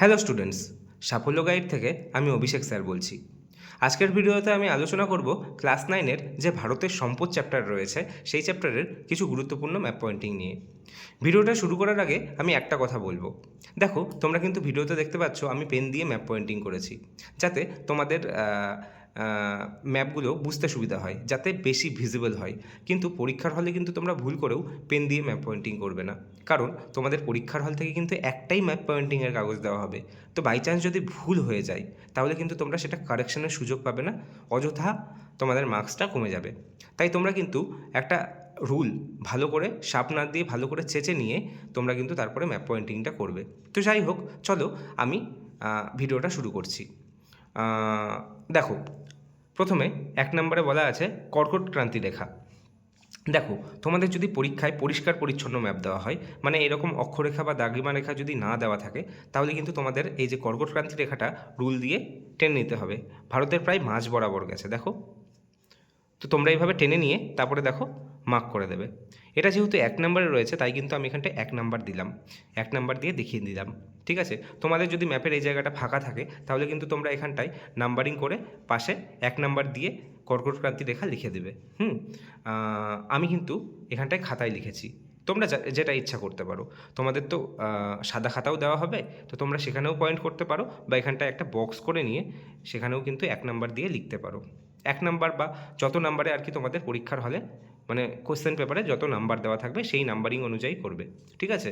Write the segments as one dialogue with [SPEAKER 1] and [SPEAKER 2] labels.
[SPEAKER 1] Hello students, সাফল্য guide থেকে আমি অভিষেক স্যার বলছি। আজকের ভিডিওতে আমি আলোচনা করব ক্লাস 9-এর যে ভারতের সম্পদ চ্যাপ্টার রয়েছে সেই চ্যাপ্টারের কিছু গুরুত্বপূর্ণ ম্যাপ পয়েন্টিং নিয়ে। ভিডিওটা শুরু করার আগে আমি একটা কথা বলবো। দেখো, তোমরা কিন্তু ভিডিওতে দেখতে পাচ্ছ আমি পেন দিয়ে ম্যাপ পয়েন্টিং করেছি, যাতে তোমাদের ম্যাপগুলো বুঝতে সুবিধা হয়, যাতে বেশি ভিজিবল হয়। কিন্তু পরীক্ষার হলে কিন্তু তোমরা ভুল করেও পেন দিয়ে ম্যাপ পয়েন্টিং করবে না, কারণ তোমাদের পরীক্ষার হল থেকে কিন্তু একটাই ম্যাপ পয়েন্টিংয়ের কাগজ দেওয়া হবে। তো বাই চান্স যদি ভুল হয়ে যায় তাহলে কিন্তু তোমরা সেটা কারেকশনের সুযোগ পাবে না, অযথা তোমাদের মার্কসটা কমে যাবে। তাই তোমরা কিন্তু একটা রুল ভালো করে শার্পনার দিয়ে ভালো করে চেঁচে নিয়ে তোমরা কিন্তু তারপরে ম্যাপ পয়েন্টিংটা করবে। তো যাই হোক, চলো আমি ভিডিওটা শুরু করছি। দেখো, প্রথমে 1 নম্বরে বলা আছে কর্কট ক্রান্তি রেখা। দেখো, তোমাদের যদি পরীক্ষায় পরিষ্কার পরিচ্ছন্ন ম্যাপ দেওয়া হয়, মানে এরকম অক্ষরেখা বা দাগিমা রেখা যদি না দেওয়া থাকে, তাহলে কিন্তু তোমাদের এই যে কর্কট ক্রান্তি রেখাটা রুল দিয়ে টেনে নিতে হবে। ভারতের প্রায় মাঝ বরাবর গেছে, দেখো। তো তোমরা এইভাবে টেনে নিয়ে তারপরে দেখো মার্ক করে দেবে। এটা যেহেতু 1 নম্বরে রয়েছে, তাই কিন্তু আমি এখানটায় 1 নাম্বার দিলাম, 1 নাম্বার দিয়ে দেখিয়ে দিলাম। ঠিক আছে, তোমাদের যদি ম্যাপের এই জায়গাটা ফাঁকা থাকে তাহলে কিন্তু তোমরা এখানটায় নাম্বারিং করে পাশে 1 নাম্বার দিয়ে কর্কট ক্রান্তি রেখা লিখে দেবে। আমি কিন্তু এখানটায় খাতায় লিখেছি, তোমরা যেটা ইচ্ছা করতে পারো। তোমাদের তো সাদা খাতাও দেওয়া হবে, তো তোমরা সেখানেও পয়েন্ট করতে পারো, বা এখানটায় একটা বক্স করে নিয়ে সেখানেও কিন্তু 1 নাম্বার দিয়ে লিখতে পারো। 1 নাম্বার বা যত নাম্বারে আর কি তোমাদের পরীক্ষার হলে, মানে কোশ্চেন পেপারে যত নাম্বার দেওয়া থাকবে সেই নাম্বারিং অনুযায়ী করবে। ঠিক আছে,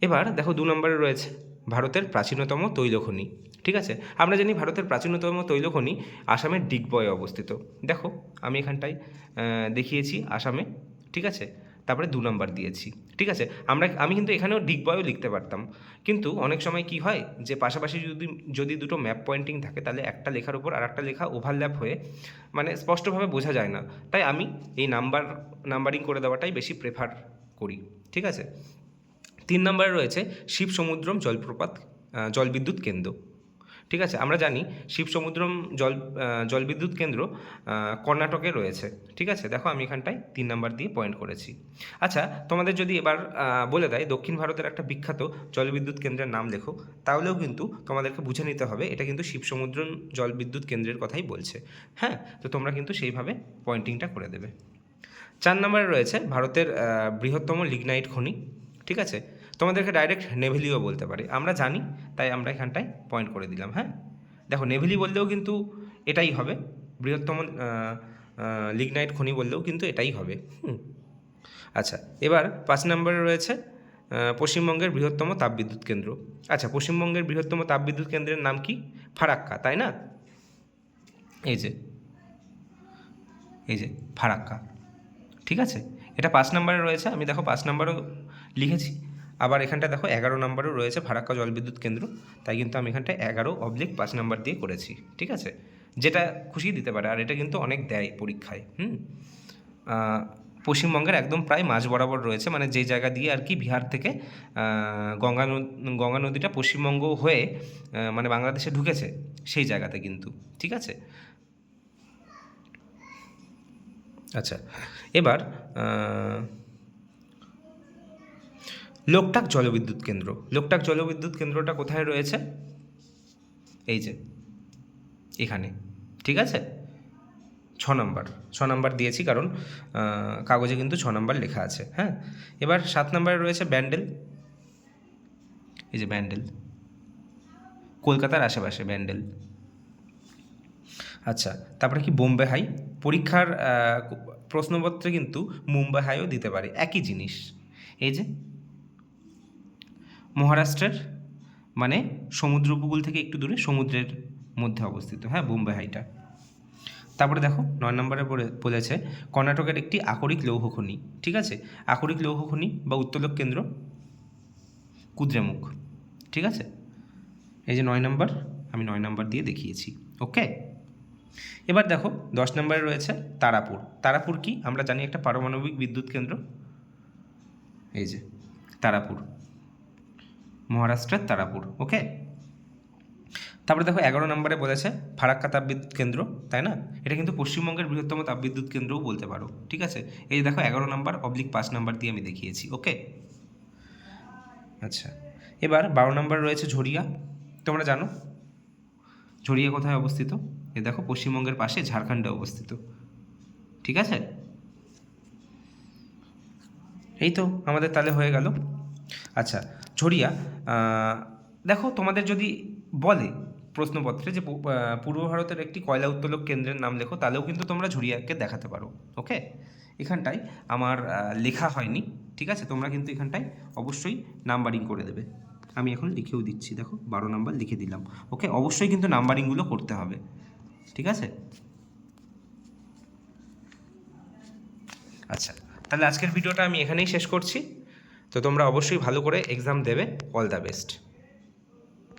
[SPEAKER 1] এবার দেখো 2 নম্বরে রয়েছে ভারতের প্রাচীনতম তৈলখনি। ঠিক আছে, আমরা জানি ভারতের প্রাচীনতম তৈলখনি আসামের ডিগবয়ে অবস্থিত। দেখো, আমি এখানটায় দেখিয়েছি আসামে। ঠিক আছে, তারপরে 2 নম্বর দিয়েছি। ঠিক আছে, আমি কিন্তু এখানেও ডিগবয়েও লিখতে পারতাম, কিন্তু অনেক সময় কি হয় যে পাশাপাশি যদি দুটো ম্যাপ পয়েন্টিং থাকে, তাহলে একটা লেখার উপর আর একটা লেখা ওভারল্যাপ হয়ে মানে স্পষ্টভাবে বোঝা যায় না। তাই আমি এই নাম্বারিং করে দেওয়াটাই বেশি প্রেফার করি। ঠিক আছে, 3 নম্বরে রয়েছে শিব সমুদ্রম জলবিদ্যুৎ কেন্দ্র। ঠিক আছে, আমরা জানি শিব সমুদ্রম জলবিদ্যুৎ কেন্দ্র কর্ণাটকে রয়েছে। ঠিক আছে, দেখো আমি এখানটায় 3 নাম্বার দিয়ে পয়েন্ট করেছি। আচ্ছা, তোমাদের যদি এবার বলে দেয় দক্ষিণ ভারতের একটা বিখ্যাত জলবিদ্যুৎ কেন্দ্রের নাম লেখো, তাহলেও কিন্তু তোমাদেরকে বুঝে নিতে হবে এটা কিন্তু শিব সমুদ্রম জলবিদ্যুৎ কেন্দ্রের কথাই বলছে। হ্যাঁ, তো তোমরা কিন্তু সেইভাবে পয়েন্টিংটা করে দেবে। 4 নম্বরে রয়েছে ভারতের বৃহত্তম লিগনাইট খনি। ঠিক আছে, তোমাদেরকে ডাইরেক্ট নেভেলিও বলতে পারে, আমরা জানি, তাই আমরা এখানটায় পয়েন্ট করে দিলাম। হ্যাঁ, দেখো, নেভেলি বললেও কিন্তু এটাই হবে, বৃহত্তম লিগনাইট খনি বললেও কিন্তু এটাই হবে। আচ্ছা, এবার 5 নম্বরে রয়েছে পশ্চিমবঙ্গের বৃহত্তম তাপবিদ্যুৎ কেন্দ্র। আচ্ছা, পশ্চিমবঙ্গের বৃহত্তম তাপবিদ্যুৎ কেন্দ্রের নাম কি? ফারাক্কা, তাই না? এই যে ফারাক্কা। ঠিক আছে, এটা 5 নম্বরে রয়েছে, আমি দেখো 5 নম্বরও লিখেছি। আবার এখানটা দেখো 11 নম্বরেও রয়েছে ফারাক্কা জলবিদ্যুৎ কেন্দ্র, তাই কিন্তু আমি এখানটায় 11/5 নাম্বার দিয়ে করেছি। ঠিক আছে, যেটা খুশি দিতে পারে, আর এটা কিন্তু অনেক দেয় পরীক্ষায়। পশ্চিমবঙ্গের একদম প্রায় মাঝ বরাবর রয়েছে, মানে যেই জায়গা দিয়ে আর কি বিহার থেকে গঙ্গা নদীটা পশ্চিমবঙ্গ হয়ে মানে বাংলাদেশে ঢুকেছে, সেই জায়গাতে কিন্তু। ঠিক আছে, আচ্ছা, এবার লোকটাক জলবিদ্যুৎ কেন্দ্র। লোকটাক জলবিদ্যুৎ কেন্দ্রটা কোথায় রয়েছে? এই যে এখানে। ঠিক আছে, 6 নাম্বার দিয়েছি, কারণ কাগজে কিন্তু 6 নাম্বার লেখা আছে। হ্যাঁ, এবার 7 নম্বরে রয়েছে ব্যান্ডেল। এই যে ব্যান্ডেল, কলকাতার আশেপাশে ব্যান্ডেল। আচ্ছা, তারপরে কি বোম্বে হাই। পরীক্ষার প্রশ্নপত্রে কিন্তু মুম্বাই হাইও দিতে পারে, একই জিনিস। এই যে মহারাষ্ট্রের, মানে সমুদ্র উপকূল থেকে একটু দূরে সমুদ্রের মধ্যে অবস্থিত। হ্যাঁ, বোম্বে হাইটা। তারপরে দেখো 9 নম্বরে বলেছে কর্ণাটকের একটি আকরিক লৌহ খনি। ঠিক আছে, আকরিক লৌহ খনি বা উত্তোলক কেন্দ্র কুদ্রেমুখ। ঠিক আছে, এই যে 9 নম্বর, আমি 9 নম্বর দিয়ে দেখিয়েছি। ওকে, এবার দেখো 10 নম্বরে রয়েছে তারাপুর। তারাপুর কি? আমরা জানি একটা পারমাণবিক বিদ্যুৎ কেন্দ্র। এই যে তারাপুর, মহারাষ্ট্রের তারাপুর। ওকে, তারপরে দেখো 11 নম্বরে বলেছে ফারাক্কা তাপবিদ্যুৎ কেন্দ্র, তাই না? এটা কিন্তু পশ্চিমবঙ্গের বৃহত্তম তাপবিদ্যুৎ কেন্দ্রও বলতে পারো। ঠিক আছে, এই দেখো 11 নম্বর/5 নাম্বার দিয়ে আমি দেখিয়েছি। ওকে, আচ্ছা, এবার 12 নম্বর রয়েছে ঝরিয়া। তোমরা জানো ঝরিয়া কোথায় অবস্থিত? এ দেখো পশ্চিমবঙ্গের পাশে ঝাড়খণ্ডে অবস্থিত। ঠিক আছে, এই তো আমাদের তাহলে হয়ে গেল। আচ্ছা, ঝরিয়া, দেখো তোমাদের যদি বলে প্রশ্নপত্রে যে পূর্ব ভারতের একটি কয়লা উত্তোলক কেন্দ্রের নাম লেখো, তাহলেও কিন্তু তোমরা ঝরিয়াকে দেখাতে পারো। ওকে, এখানটায় আমার লেখা হয়নি, ঠিক আছে, তোমরা কিন্তু এখানটায় অবশ্যই নাম্বারিং করে দেবে। আমি এখন লিখেও দিচ্ছি, দেখো 12 নাম্বার লিখে দিলাম। ওকে, অবশ্যই কিন্তু নাম্বারিংগুলো করতে হবে, ঠিক আছে। আচ্ছা, তাহলে আজকের ভিডিওটা আমি এখানেই শেষ করছি। তো তোমরা অবশ্যই ভালো করে এক্সাম দেবে। All the best.